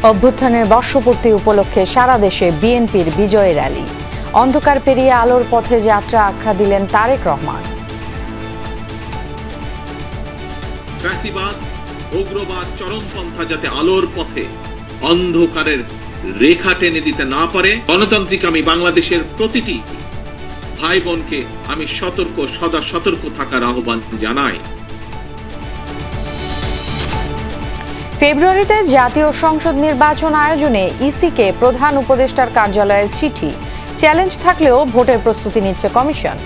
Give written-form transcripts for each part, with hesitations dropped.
অভ্যুত্থানের বর্ষপূর্তি উপলক্ষে সারা দেশে বিএনপির বিজয় র্যালি। অন্ধকার পেরিয়ে আলোর পথে যাত্রা আখ্যা দিলেন তারেক রহমান। ফ্যাসিবাদ, উগ্রবাদ, চরমপন্থা যাতে আলোর পথে অন্ধকারের রেখা টেনে দিতে না পারে, গণতান্ত্রিক আমি বাংলাদেশের প্রতিটি ভাই বোনকে আমি সদা সতর্ক থাকার আহ্বান জানাই। ফেব্রুয়ারিতে জাতীয় সংসদ নির্বাচন আয়োজনে ইসিকে প্রধান উপদেষ্টার কার্যালয়ের চিঠি। চ্যালেঞ্জ থাকলেও ভোটের প্রস্তুতি নিচ্ছে কমিশন।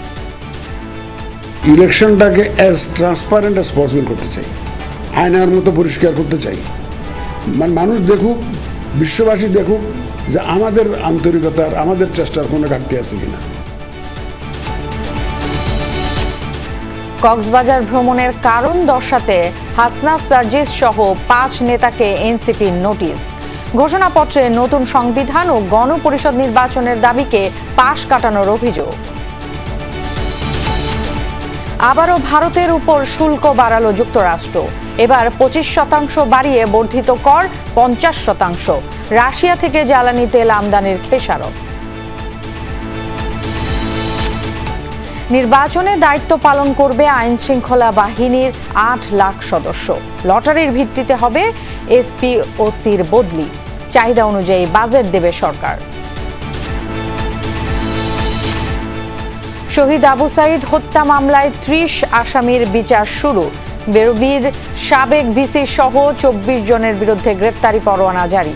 ইলেকশনটাকে অ্যাজ ট্রান্সপারেন্ট অ্যাজ পসিবল করতে চাই, আয়নার মতো পরিষ্কার করতে চাই। মানুষ দেখুক, বিশ্ববাসী দেখুক যে আমাদের আন্তরিকতার, আমাদের চেষ্টার কোনো ঘাটতি আছে কিনা। কক্সবাজার ভ্রমণের কারণ দর্শাতে হাসনাত সার্জিস সহ 5 নেতাকে এনসিপির নোটিশ। ঘোষণাপত্রে নতুন সংবিধান ও গণপরিষদ নির্বাচনের দাবিকে পাশ কাটানোর অভিযোগ। আবারও ভারতের উপর শুল্ক বাড়ালো যুক্তরাষ্ট্র। এবার 25% বাড়িয়ে বর্ধিত কর 50%। রাশিয়া থেকে জ্বালানি তেল আমদানির খেসারত। নির্বাচনে দায়িত্ব পালন করবে আইন শৃঙ্খলা বাহিনীর 8 লাখ সদস্য। লটারির ভিত্তিতে হবে এসপি ওসির বদলি। চাহিদা অনুযায়ী বাজেট দেবে সরকার। শহীদ আবু সাইদ হত্যা মামলায় 30 আসামির বিচার শুরু। বেরবির সাবেক ভিসি সহ 24 জনের বিরুদ্ধে গ্রেফতারি পরোয়ানা জারি।